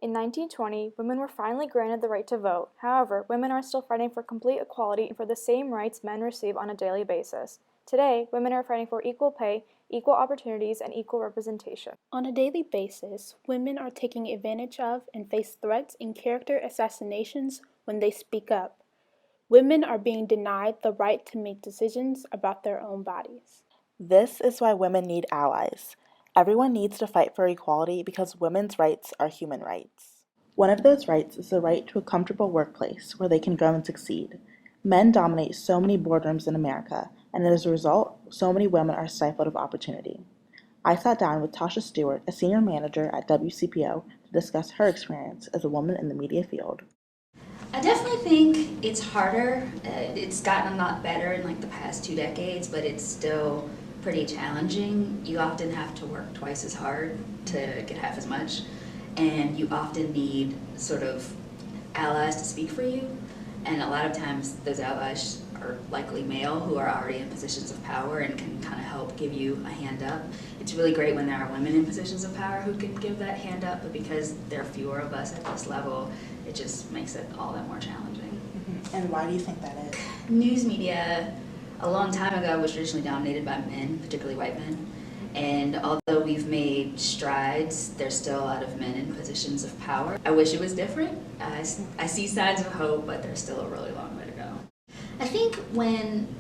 In 1920, women were finally granted the right to vote. However, women are still fighting for complete equality and for the same rights men receive on a daily basis. Today, women are fighting for equal pay, equal opportunities, and equal representation. On a daily basis, women are taken advantage of and face threats and character assassinations when they speak up. Women are being denied the right to make decisions about their own bodies. This is why women need allies. Everyone needs to fight for equality because women's rights are human rights. One of those rights is the right to a comfortable workplace where they can grow and succeed. Men dominate so many boardrooms in America, and as a result, so many women are stifled of opportunity. I sat down with Tasha Stewart, a senior manager at WCPO, to discuss her experience as a woman in the media field. I definitely think it's harder. It's gotten a lot better in like the past 2 decades, but it's still pretty challenging. You often have to work twice as hard to get half as much, and you often need sort of allies to speak for you, and a lot of times those allies are likely male who are already in positions of power and can kind of help give you a hand up. It's really great when there are women in positions of power who can give that hand up, but because there are fewer of us at this level, it just makes it all that more challenging. And why do you think that is? News media a long time ago was traditionally dominated by men, particularly white men. And although we've made strides, there's still a lot of men in positions of power. I wish it was different. I see signs of hope, but there's still a really long way to go. I think when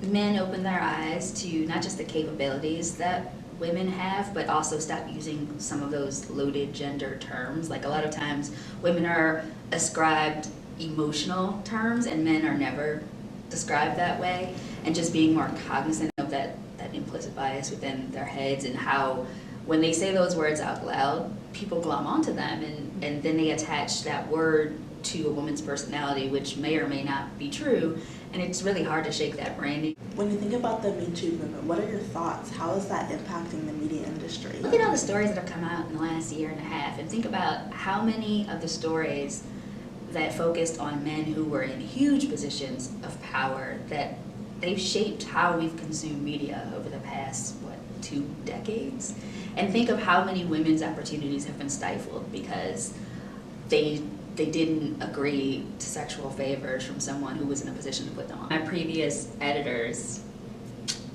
men open their eyes to not just the capabilities that women have, but also stop using some of those loaded gender terms. Like a lot of times women are ascribed emotional terms and men are never described that way, and just being more cognizant of that implicit bias within their heads and how when they say those words out loud, people glom onto them and then they attach that word to a woman's personality, which may or may not be true, and it's really hard to shake that brain. When you think about the Me Too movement, what are your thoughts? How is that impacting the media industry? Look at all the stories that have come out in the last year and a half and think about how many of the stories that focused on men who were in huge positions of power, that they've shaped how we've consumed media over the past, 2 decades? And think of how many women's opportunities have been stifled because they didn't agree to sexual favors from someone who was in a position to put them on. My previous editors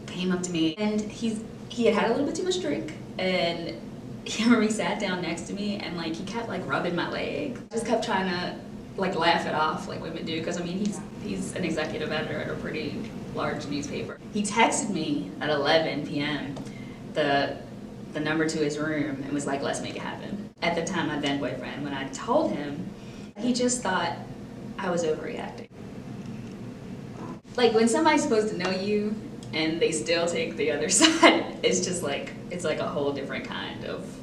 came up to me and he had a little bit too much drink, and he already sat down next to me and he kept rubbing my leg. Just kept trying to laugh it off like women do, because I mean he's an executive editor at a pretty large newspaper. He texted me at 11 p.m. the number to his room and was like, let's make it happen. At the time, my then boyfriend, when I told him, he just thought I was overreacting. When somebody's supposed to know you and they still take the other side, it's just it's a whole different kind of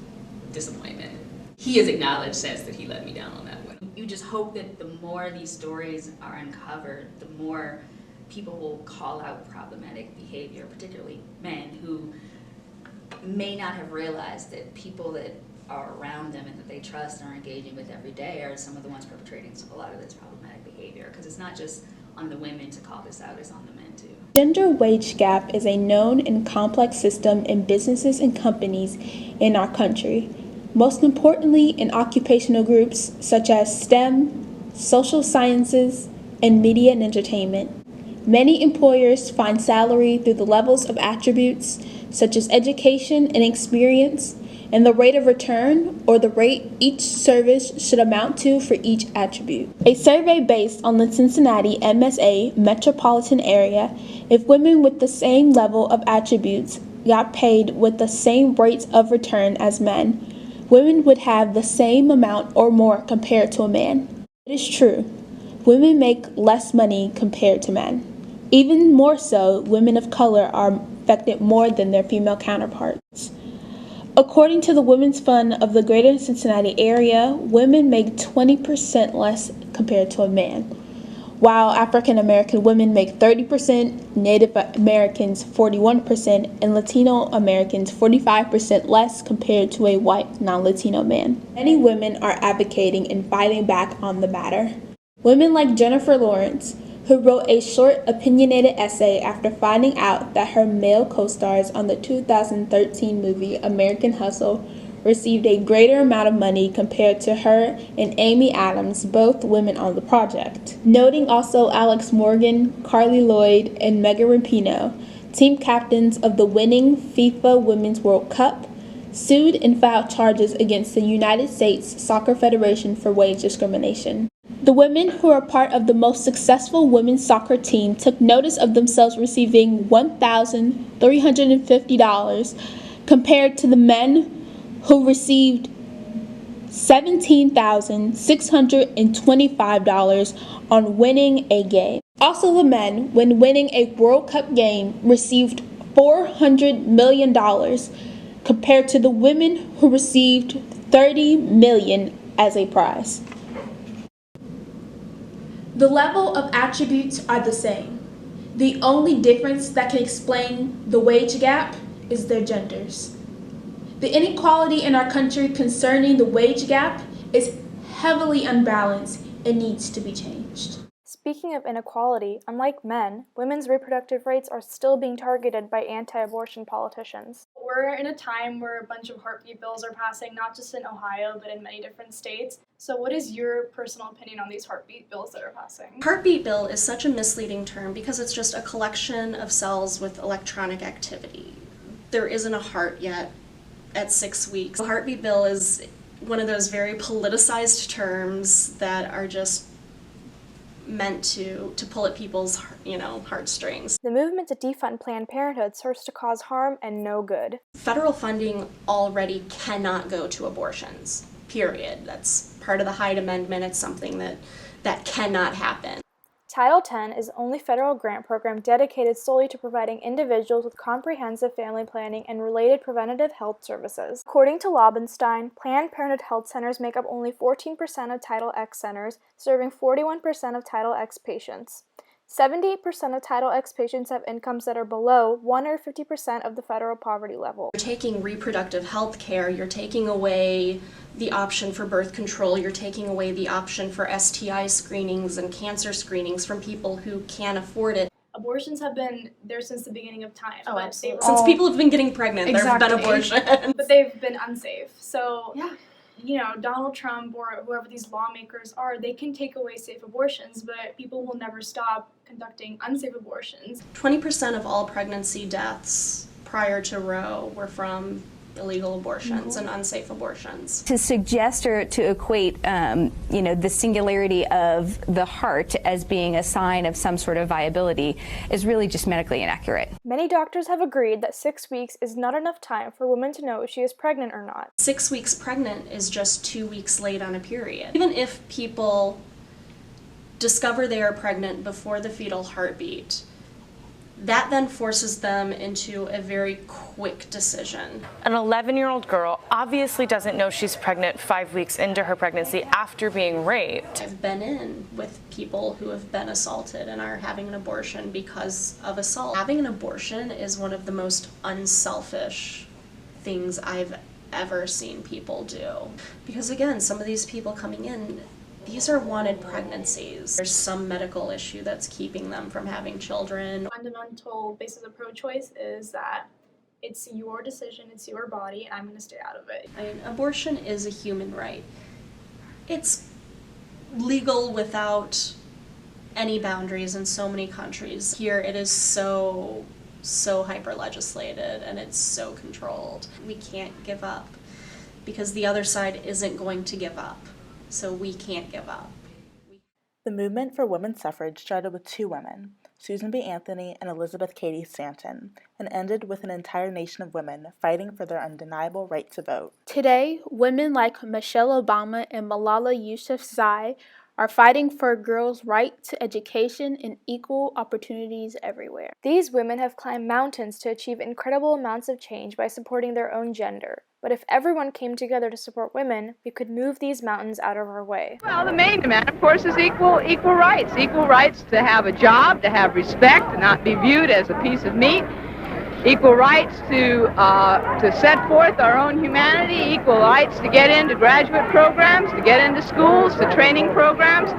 disappointment. He has acknowledged since that he let me down on that one. You just hope that the more these stories are uncovered, the more people will call out problematic behavior, particularly men who may not have realized that people that are around them and that they trust and are engaging with every day are some of the ones perpetrating a lot of this problematic behavior, because it's not just on the women to call this out, it's on the men too. Gender wage gap is a known and complex system in businesses and companies in our country, most importantly in occupational groups such as STEM, social sciences, and media and entertainment. Many employers find salary through the levels of attributes such as education and experience, and the rate of return, or the rate each service should amount to for each attribute. A survey based on the Cincinnati MSA metropolitan area, if women with the same level of attributes got paid with the same rates of return as men, women would have the same amount or more compared to a man. It is true, women make less money compared to men. Even more so, women of color are affected more than their female counterparts. According to the Women's Fund of the Greater Cincinnati area, women make 20% less compared to a man, while African American women make 30%, Native Americans 41%, and Latino Americans 45% less compared to a white non-Latino man. Many women are advocating and fighting back on the matter. Women like Jennifer Lawrence, who wrote a short, opinionated essay after finding out that her male co-stars on the 2013 movie American Hustle received a greater amount of money compared to her and Amy Adams, both women on the project. Noting also Alex Morgan, Carly Lloyd, and Megan Rapinoe, team captains of the winning FIFA Women's World Cup, sued and filed charges against the United States Soccer Federation for wage discrimination. The women who are part of the most successful women's soccer team took notice of themselves receiving $1,350 compared to the men who received $17,625 on winning a game. Also, the men, when winning a World Cup game, received $400 million compared to the women who received $30 million as a prize. The level of attributes are the same. The only difference that can explain the wage gap is their genders. The inequality in our country concerning the wage gap is heavily unbalanced and needs to be changed. Speaking of inequality, unlike men, women's reproductive rights are still being targeted by anti-abortion politicians. We're in a time where a bunch of heartbeat bills are passing, not just in Ohio, but in many different states. So what is your personal opinion on these heartbeat bills that are passing? Heartbeat bill is such a misleading term because it's just a collection of cells with electronic activity. There isn't a heart yet at 6 weeks. The heartbeat bill is one of those very politicized terms that are just meant to pull at people's, heartstrings. The movement to defund Planned Parenthood serves to cause harm and no good. Federal funding already cannot go to abortions, period. That's part of the Hyde Amendment. It's something that cannot happen. Title X is the only federal grant program dedicated solely to providing individuals with comprehensive family planning and related preventative health services. According to Lobenstein, Planned Parenthood health centers make up only 14% of Title X centers, serving 41% of Title X patients. 78% of Title X patients have incomes that are below 150% of the federal poverty level. You're taking reproductive health care, you're taking away the option for birth control, you're taking away the option for STI screenings and cancer screenings from people who can't afford it. Abortions have been there since the beginning of time. Oh, but absolutely. Since people have been getting pregnant, there have been abortions. But they've been unsafe. So, yeah. Donald Trump or whoever these lawmakers are, they can take away safe abortions, but people will never stop conducting unsafe abortions. 20% of all pregnancy deaths prior to Roe were from illegal abortions and unsafe abortions. To suggest or to equate, the singularity of the heart as being a sign of some sort of viability is really just medically inaccurate. Many doctors have agreed that 6 weeks is not enough time for a woman to know if she is pregnant or not. 6 weeks pregnant is just 2 weeks late on a period. Even if people discover they are pregnant before the fetal heartbeat, that then forces them into a very quick decision. An 11-year-old girl obviously doesn't know she's pregnant 5 weeks into her pregnancy after being raped. I've been in with people who have been assaulted and are having an abortion because of assault. Having an abortion is one of the most unselfish things I've ever seen people do. Because again, some of these people coming in, these are wanted pregnancies. There's some medical issue that's keeping them from having children. The fundamental basis of pro-choice is that it's your decision, it's your body, and I'm going to stay out of it. I mean, abortion is a human right. It's legal without any boundaries in so many countries. Here it is so hyper-legislated and it's so controlled. We can't give up because the other side isn't going to give up. So we can't give up. The movement for women's suffrage started with two women, Susan B. Anthony and Elizabeth Cady Stanton, and ended with an entire nation of women fighting for their undeniable right to vote. Today, women like Michelle Obama and Malala Yousafzai are fighting for girls' right to education and equal opportunities everywhere. These women have climbed mountains to achieve incredible amounts of change by supporting their own gender. But if everyone came together to support women, we could move these mountains out of our way. Well, the main demand, of course, is equal rights. Equal rights to have a job, to have respect, to not be viewed as a piece of meat. Equal rights to set forth our own humanity. Equal rights to get into graduate programs, to get into schools, to training programs.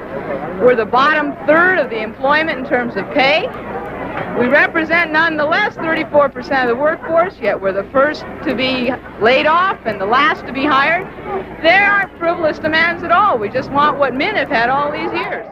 We're the bottom third of the employment in terms of pay. We represent nonetheless 34% of the workforce, yet we're the first to be laid off and the last to be hired. There aren't frivolous demands at all. We just want what men have had all these years.